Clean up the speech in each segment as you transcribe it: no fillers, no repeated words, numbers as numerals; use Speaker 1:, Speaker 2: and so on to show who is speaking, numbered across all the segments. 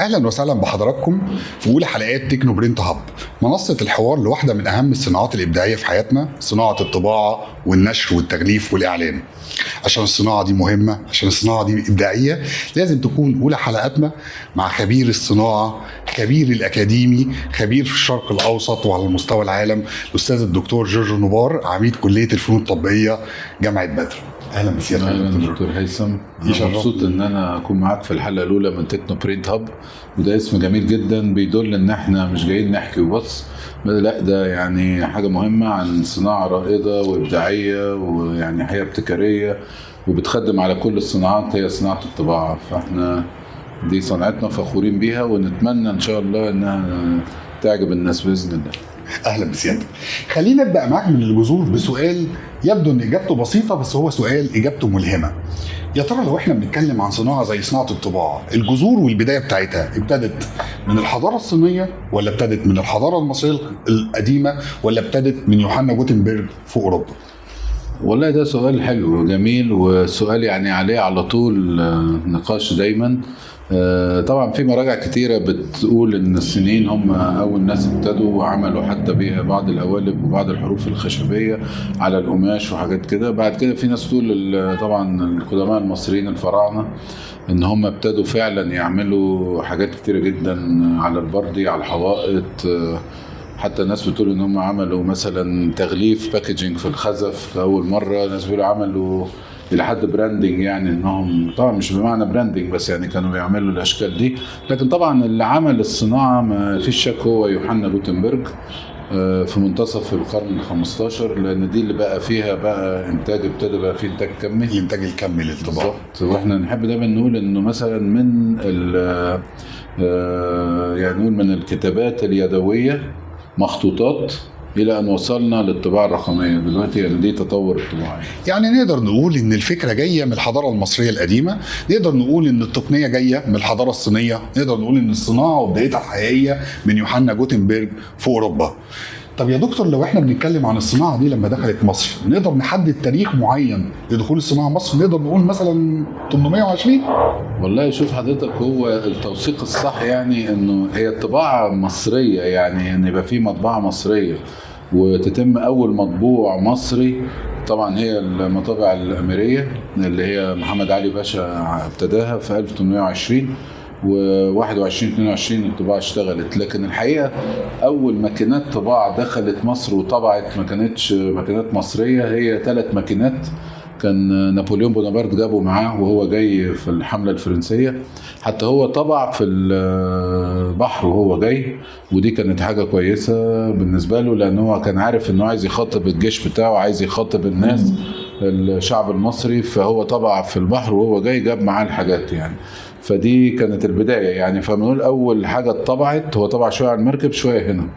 Speaker 1: اهلا وسهلا بحضراتكم في اولى حلقات تكنو برينت هاب، منصه الحوار لواحده من اهم الصناعات الابداعيه في حياتنا، صناعه الطباعه والنشر والتغليف والاعلان. عشان الصناعه دي مهمه، عشان الصناعه دي ابداعيه، لازم تكون اولى حلقاتنا مع خبير الصناعه، خبير الاكاديمي، خبير في الشرق الاوسط وعلى مستوى العالم، الاستاذ الدكتور جورج نوبار، عميد كليه الفنون التطبيقيه جامعه بدر. اهلا بسيادتك
Speaker 2: اهلا دكتور هيثم. انا مبسوط ان انا اكون معاك في الحلقه الاولى من تكنو برينت هاب، وده اسم جميل جدا بيدل ان احنا مش جايين نحكي وبس، لا ده يعني حاجه مهمه عن صناعه رائده وابداعيه ويعني حياه ابتكاريه وبتخدم على كل الصناعات، هي صناعه الطباعه. فاحنا دي صناعتنا فخورين بيها ونتمنى ان شاء الله انها تعجب الناس باذن الله.
Speaker 1: اهلا بسيادتك. خلينا نبدا معاك من الجذور بسؤال يبدو ان اجابته بسيطه، بس هو سؤال اجابته ملهمه. يا ترى لو احنا بنتكلم عن صناعه زي صناعه الطباعه، الجذور والبدايه بتاعتها ابتدت من الحضاره الصينيه، ولا ابتدت من الحضاره المصريه القديمه، ولا ابتدت من يوحنا جوتنبرج في اوروبا؟
Speaker 2: والله ده سؤال حلو وجميل، وسؤال يعني عليه على طول نقاش دايما. طبعا في مراجع كتيرة بتقول ان الصينيين هم اول ناس ابتدوا وعملوا حتى بيها بعض القوالب وبعض الحروف الخشبية على القماش وحاجات كده. بعد كده في ناس تقول طبعا القدماء المصريين الفراعنة ان هم ابتدوا فعلا يعملوا حاجات كتيرة جدا على البردي، على الحوائط. حتى الناس بتقول ان هم عملوا مثلا تغليف باكجينج في الخزف كأول مرة. ناس بيقولوا عملوا الى حد براندنج، يعني انهم طبعا مش بمعنى براندنج بس يعني كانوا بيعملوا الاشكال دي. لكن طبعا اللي عمل الصناعة ما فيش شك هو يوحنا جوتنبرج في منتصف القرن ال15، لان دي اللي بقى فيها بقى انتاج، ابتدى بقى فيه انتاج كمي،
Speaker 1: الانتاج الكمي للطباعه.
Speaker 2: واحنا نحب دايما نقول انه مثلا من يعني نقول من الكتابات اليدويه مخطوطات الى ان وصلنا للطباعه الرقميه دلوقتي. يعني دي تطور الطباعه.
Speaker 1: يعني نقدر نقول ان الفكره جايه من الحضاره المصريه القديمه، نقدر نقول ان التقنيه جايه من الحضاره الصينيه، نقدر نقول ان الصناعه وبدايتها الحقيقيه من يوحنا جوتنبرج في اوروبا. طب يا دكتور، لو احنا بنتكلم عن الصناعه دي لما دخلت مصر، نقدر نحدد تاريخ معين لدخول الصناعه مصر؟ نقدر نقول مثلا 820؟
Speaker 2: والله شوف حضرتك، هو التوثيق الصح يعني انه هي الطباعه مصريه، يعني ان يبقى في مطبعه مصريه وتتم اول مطبوع مصري. طبعا هي المطابع الاميريه اللي هي محمد علي باشا ابتداها في 1820 و21 22 الطباعه اشتغلت. لكن الحقيقه اول ماكينات طباعه دخلت مصر وطبعت ما كانتش ماكينات مصريه، هي 3 ماكينات كان نابليون بونابرت جابه معاه وهو جاي في الحمله الفرنسيه. حتى هو طبع في البحر وهو جاي، ودي كانت حاجه كويسه بالنسبه له، لان هو كان عارف انه عايز يخاطب الجيش بتاعه، عايز يخاطب الناس الشعب المصري، فهو طبع في البحر وهو جاي جاب معاه الحاجات يعني. فدي كانت البدايه يعني. فبنقول اول حاجه اتطبعت، هو طبع شويه على المركب شويه هنا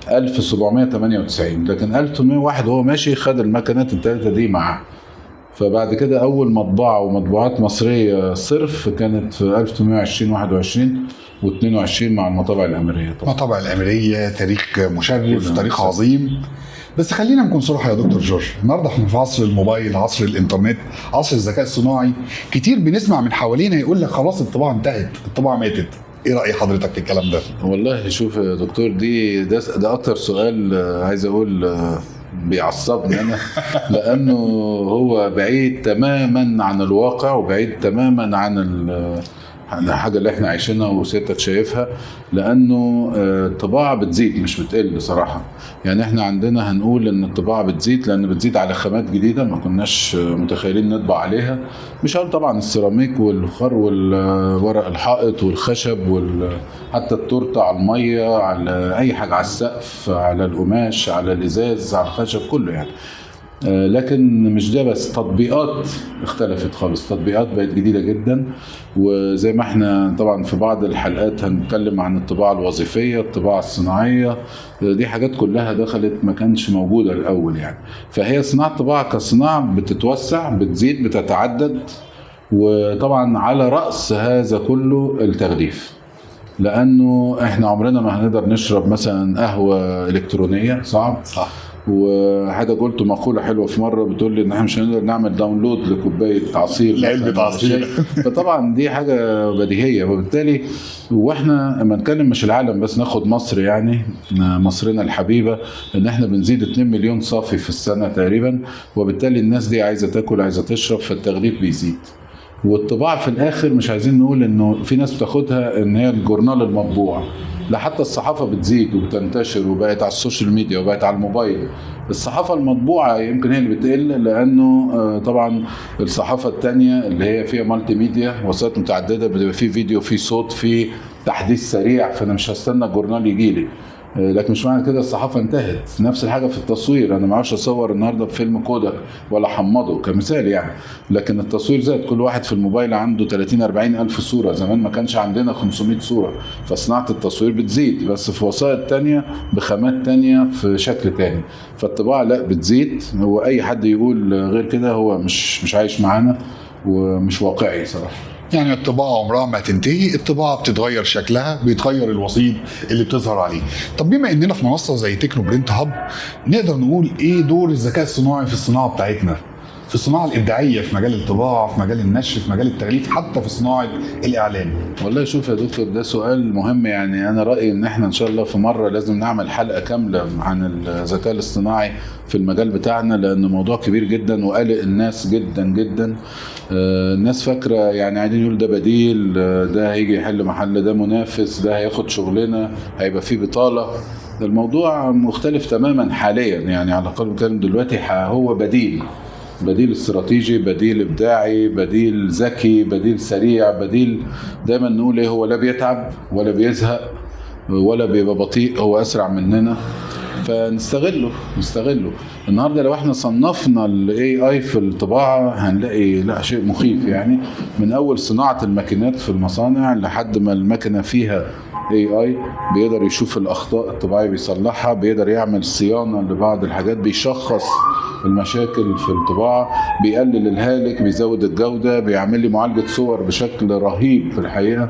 Speaker 2: 1798، لكن 1801 وهو ماشي خد المكنات الثلاثه دي معاه. فبعد كده اول مطبعه ومطبوعات مصريه صرف كانت في 1820 21 و22 مع المطابع الاميريه. طبعا
Speaker 1: المطابع الاميريه تاريخ مشرف، تاريخ عظيم. بس خلينا نكون صراحه يا دكتور جورج، النهارده احنا في عصر الموبايل، عصر الانترنت، عصر الذكاء الصناعي. كتير بنسمع من حوالينا يقول لك خلاص الطباعه انتهت، الطباعه ماتت. ايه راي حضرتك في الكلام ده؟
Speaker 2: والله شوف يا دكتور، ده اكتر سؤال عايز اقول بيعصبني انا لانه هو بعيد تماما عن الواقع وبعيد تماما عن الحاجه اللي احنا عايشينها وسيادتك شايفها. لانه الطباعه بتزيد مش بتقل صراحه. يعني احنا عندنا هنقول ان الطباعه بتزيد لان بتزيد على خامات جديده ما كناش متخيلين نطبع عليها. مش هقول طبعا السيراميك والفخار والورق الحائط والخشب حتى التورته على الميه، على اي حاجه، على السقف، على القماش، على الازاز، على الخشب، كله يعني. لكن مش ده بس، تطبيقات اختلفت خالص، تطبيقات بقت جديدة جدا. وزي ما احنا طبعا في بعض الحلقات هنتكلم عن الطباعة الوظيفية، الطباعة الصناعية، دي حاجات كلها دخلت ما كانش موجودة الأول يعني. فهي صناعة الطباعة كصناعة بتتوسع، بتزيد، بتتعدد. وطبعا على رأس هذا كله التغليف، لأنه احنا عمرنا ما هنقدر نشرب مثلا قهوة إلكترونية، صعب.
Speaker 1: صح.
Speaker 2: وحتى قلت مقوله حلوه في مره بتقول لي ان احنا مش هنقدر نعمل داونلود لكوبايه عصير،
Speaker 1: علبة عصير.
Speaker 2: فطبعا دي حاجه بديهيه. وبالتالي واحنا لما نتكلم مش العالم بس، ناخد مصر يعني مصرنا الحبيبه، ان احنا بنزيد 2 مليون صافي في السنه تقريبا، وبالتالي الناس دي عايزه تاكل عايزه تشرب، فالتغليف بيزيد. والطباعه في الاخر مش عايزين نقول انه في ناس بتاخدها ان هي الجورنال المطبوع، لا حتى الصحافه بتزيد وبتنتشر وبقت على السوشيال ميديا وبقت على الموبايل. الصحافه المطبوعه يمكن هي اللي بتقل، لانه طبعا الصحافه الثانيه اللي هي فيها مالتي ميديا، وسائل متعدده، بيبقى فيه فيديو فيه صوت فيه تحديث سريع، فانا مش هستنى الجورنال يجي لي. لكن مش معنى كده الصحافه انتهت. نفس الحاجه في التصوير، انا ما اعرفش اصور النهارده بفيلم كودك ولا حمضه كمثال يعني، لكن التصوير زاد، كل واحد في الموبايل عنده 30 40 الف صوره، زمان ما كانش عندنا 500 صوره. فصناعه التصوير بتزيد بس في وسائل تانية بخامات تانية في شكل تاني، فالطباعه لا بتزيد. هو اي حد يقول غير كده هو مش عايش معانا ومش واقعي صراحه.
Speaker 1: يعني الطباعة عمرها ما هتنتهي، الطباعة بتتغير شكلها، بيتغير الوسيط اللي بتظهر عليه. طب بما اننا في منصة زي تكنو برينت هاب، نقدر نقول ايه دور الذكاء الصناعي في الصناعة بتاعتنا، في الصناعة الإبداعية، في مجال الطباعة، في مجال النشر، في مجال التغليف، حتى في صناعة الإعلان؟
Speaker 2: والله شوف يا دكتور، ده سؤال مهم. يعني أنا رأيي إن إحنا إن شاء الله في مرة لازم نعمل حلقة كاملة عن الذكاء الاصطناعي في المجال بتاعنا، لأنه موضوع كبير جدا وقلق الناس جدا جدا. الناس فاكرة يعني عايزين يقول ده بديل، ده هيجي يحل محل، ده منافس، ده هياخد شغلنا، هيبقى فيه بطالة. الموضوع مختلف تماما حاليا، يعني على الأقل بنتكلم دلوقتي هو بديل استراتيجي، بديل ابداعي، بديل ذكي، بديل سريع، بديل دايما نقول ايه، هو لا بيتعب ولا بيزهق ولا بيبقى بطيء، هو اسرع مننا، فنستغله. النهارده لو احنا صنفنا الاي اي في الطباعه هنلاقي لا شيء مخيف، يعني من اول صناعه الماكينات في المصانع لحد ما الماكينه فيها اي بيقدر يشوف الاخطاء الطبيعيه بيصلحها، بيقدر يعمل صيانه لبعض الحاجات، بيشخص المشاكل في الطباعه، بيقلل الهالك، بيزود الجوده، بيعمل لي معالجه صور بشكل رهيب في الحقيقه.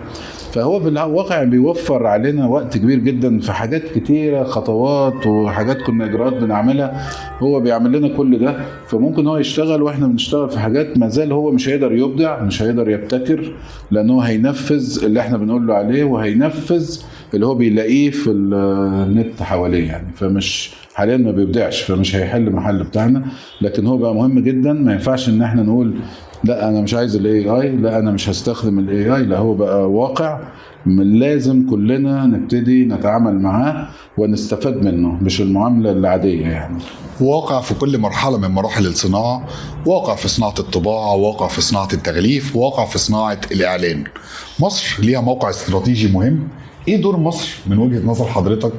Speaker 2: فهو في الواقع بيوفر علينا وقت كبير جدا في حاجات كتيره، خطوات وحاجات كنا اجراءات بنعملها، هو بيعمل لنا كل ده. فممكن هو يشتغل واحنا بنشتغل في حاجات ما زال هو مش هيقدر يبدع، مش هيقدر يبتكر، لانه هينفذ اللي احنا بنقول له عليه، وهينفذ اللي هو بيلاقيه في النت حواليه يعني. فمش حاليا ما بيبدعش، فمش هيحل محل بتاعنا. لكن هو بقى مهم جدا، ما ينفعش ان احنا نقول لا انا مش عايز الاي اي، لا انا مش هستخدم الاي اي، لا هو بقى واقع لازم كلنا نبتدي نتعامل معاه ونستفاد منه، مش المعامله العاديه يعني.
Speaker 1: واقع في كل مرحلة من مراحل الصناعة، واقع في صناعة الطباعة، واقع في صناعة التغليف، واقع في صناعة الإعلان. مصر ليها موقع استراتيجي مهم. ايه دور مصر من وجهة نظر حضرتك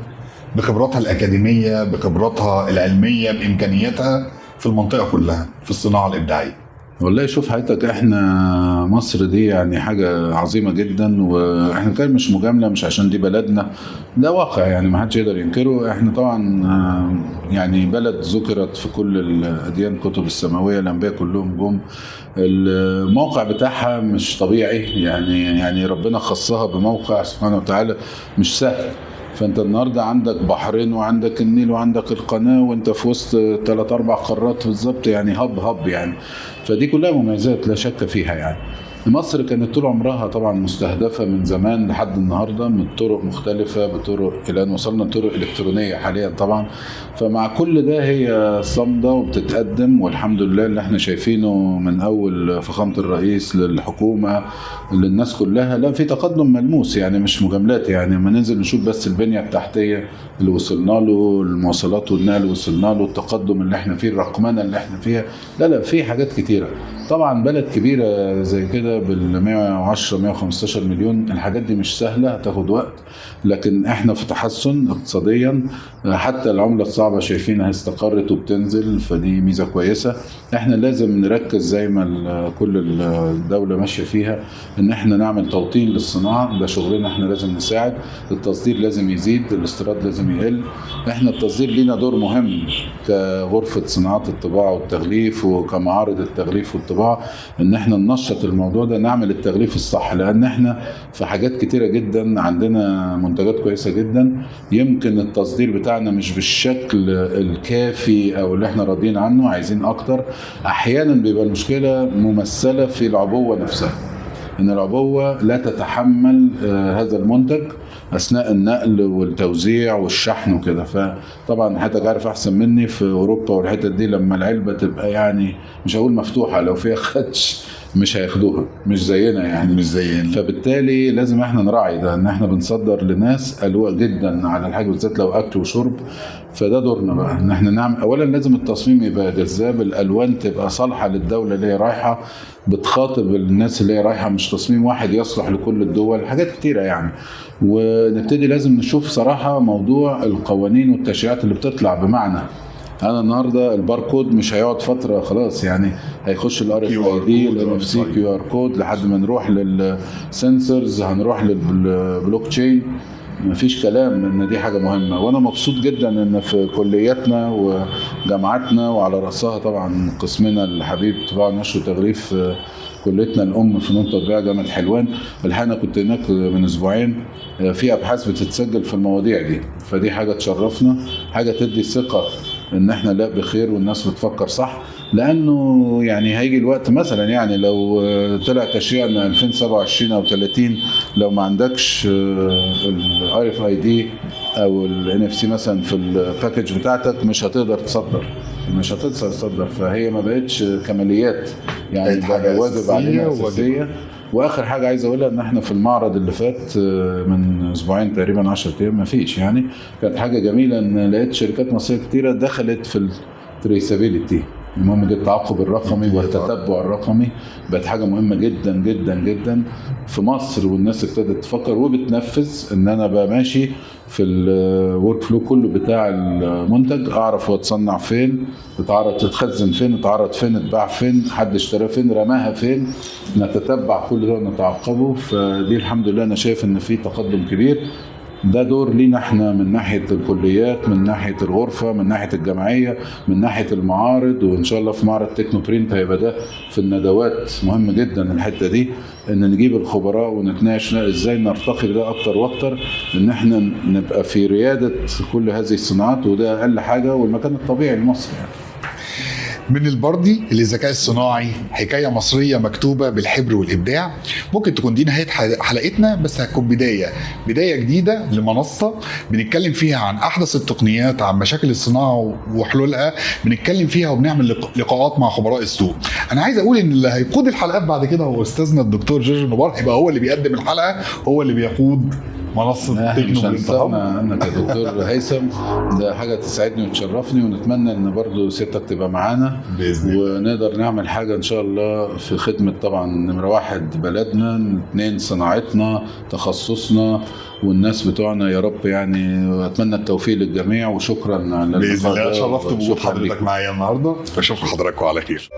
Speaker 1: بخبراتها الأكاديمية، بخبراتها العلمية، بإمكانياتها في المنطقة كلها في الصناعة الإبداعية؟
Speaker 2: والله شوف حضرتك، احنا مصر دي يعني حاجة عظيمة جدا، واحنا كان مش مجاملة، مش عشان دي بلدنا، ده واقع يعني ما حدش يقدر ينكره. احنا طبعا يعني بلد ذكرت في كل الأديان، كتب السماوية، الأنبياء كلهم جم. الموقع بتاعها مش طبيعي يعني ربنا خصها بموقع سبحانه وتعالى مش سهل. فانت النهارده عندك بحرين وعندك النيل وعندك القناه، وانت في وسط 3-4 قارات بالظبط، يعني هب يعني. فدي كلها مميزات لا شك فيها يعني. مصر كانت طول عمرها طبعا مستهدفه من زمان لحد النهارده من طرق مختلفه، بطرق الى ان وصلنا لطرق الكترونيه حاليا طبعا. فمع كل ده هي صامده وبتتقدم، والحمد لله اللي احنا شايفينه من اول فخامه الرئيس للحكومه للناس كلها، لا في تقدم ملموس يعني مش مجاملات. يعني لما ننزل نشوف بس البنيه التحتيه اللي وصلنا له، المواصلات والنقل اللي وصلنا له، التقدم اللي احنا فيه، الرقمنه اللي احنا فيها، لا في حاجات كتيره. طبعا بلد كبيره زي كده بال 110 115 مليون، الحاجات دي مش سهله، هتاخد وقت، لكن احنا في تحسن اقتصاديا. حتى العمله الصعبه شايفينها استقرت وبتنزل، فدي ميزه كويسه. احنا لازم نركز زي ما كل الدوله ماشيه فيها، ان احنا نعمل توطين للصناعه، ده شغلنا، احنا لازم نساعد. التصدير لازم يزيد، الاستيراد لازم يقل. احنا التصدير لينا دور مهم كغرفه صناعات الطباعه والتغليف وكمعارض التغليف والطباعه، ان احنا ننشط الموضوع الموضوع ده نعمل التغليف الصح، لان احنا في حاجات كتيره جدا عندنا منتجات كويسه جدا، يمكن التصدير بتاعنا مش بالشكل الكافي او اللي احنا راضيين عنه، عايزين اكتر. احيانا بيبقى المشكله ممثله في العبوه نفسها، ان العبوه لا تتحمل هذا المنتج اثناء النقل والتوزيع والشحن وكده. فطبعا حضرتك عارف احسن مني في اوروبا والحتت دي لما العلبه تبقى يعني مش هقول مفتوحه، لو فيها خدش مش هياخدوها، مش زينا يعني،
Speaker 1: مش زينا.
Speaker 2: فبالتالي لازم احنا نراعي ده، ان احنا بنصدر لناس قلوق جدا على الحاجه بالذات لو اكل وشرب. فده دورنا بقى ان احنا نعمل، اولا لازم التصميم يبقى جذاب، الالوان تبقى صالحه للدوله اللي هي رايحه، بتخاطب الناس اللي هي رايحه، مش تصميم واحد يصلح لكل الدول، حاجات كتيره يعني. ونبتدي لازم نشوف صراحه موضوع القوانين والتشريعات اللي بتطلع، بمعنى انا النهارده الباركود مش هيقعد فتره خلاص، يعني هيخش الار اف اي دي الان سي كيو ار كود لحد ما نروح للسنسورز، هنروح للبلوك تشين. مفيش كلام ان دي حاجه مهمه، وانا مبسوط جدا ان في كلياتنا وجامعاتنا وعلى راسها طبعا قسمنا الحبيب طبعا نشر وتغليف كليتنا الام فنون تطبيقيه جامعه حلوان. الحقيقه انا كنت هناك من اسبوعين، في ابحاث بتتسجل في المواضيع دي، فدي حاجه تشرفنا، حاجه تدي ثقه ان احنا لا بخير والناس بتفكر صح. لانه يعني هيجي الوقت مثلا، يعني لو طلع تشريع ان 2027 او 30 لو ما عندكش الار اف اي دي او الان اف سي مثلا في الباكج بتاعتك مش هتقدر تصدر، مش هتقدر تصدر. فهي ما بقتش كماليات، يعني
Speaker 1: حاجه
Speaker 2: واجب علينا اساسيه. واخر حاجه عايز اقولها ان احنا في المعرض اللي فات من اسبوعين تقريبا 10 ايام ما فيش، يعني كانت حاجه جميله ان لقيت شركات مصريه كتيره دخلت في التريسابيليتي، المهم ده التعاقب الرقمي والتتبع الرقمي، بقت حاجه مهمه جدا جدا جدا في مصر، والناس ابتدت تفكر وبتنفذ ان انا بقى ماشي في الورك فلو كله بتاع المنتج، اعرف هو اتصنع فين، اتعرض تتخزن فين، اتعرض فين، اتباع فين، حد اشتراه فين، رماها فين، نتتبع كل ده ونتعقبه. فدي الحمد لله انا شايف ان في تقدم كبير. ده دور لينا احنا من ناحيه الكليات، من ناحيه الغرفه، من ناحيه الجمعيه، من ناحيه المعارض، وان شاء الله في معرض تكنو برينت هيبقى ده في الندوات مهم جدا الحته دي، ان نجيب الخبراء ونتناقش ازاي نرتقي بده اكتر واكتر، ان احنا نبقى في رياده كل هذه الصناعات، وده اقل حاجه والمكان الطبيعي لمصر يعني.
Speaker 1: من البردي للذكاء الصناعي، حكاية مصرية مكتوبة بالحبر والإبداع. ممكن تكون دي نهاية حلقتنا، بس هتكون بداية جديدة لمنصة بنتكلم فيها عن أحدث التقنيات، عن مشاكل الصناعة وحلولها، بنتكلم فيها وبنعمل لقاءات مع خبراء السوق. أنا عايز أقول إن اللي هيقود الحلقات بعد كده هو أستاذنا الدكتور جورج نبار، هيبقى هو اللي بيقدم الحلقة، هو اللي بيقود منصة تكنو برينت هاب.
Speaker 2: عنك يا دكتور هيثم، ده حاجة تسعدني وتشرفني، ونتمنى ان برضو سيادتك تبقى معانا
Speaker 1: بإذن الله،
Speaker 2: ونقدر نعمل حاجة ان شاء الله في خدمة طبعا نمرة 1 بلدنا، 2 صناعتنا، تخصصنا والناس بتوعنا يا رب يعني. واتمنى التوفيق للجميع، وشكرا على
Speaker 1: بإذن الله. شرفت بوجود حضرتك معايا النهارده، بشوف حضراتكم على خير.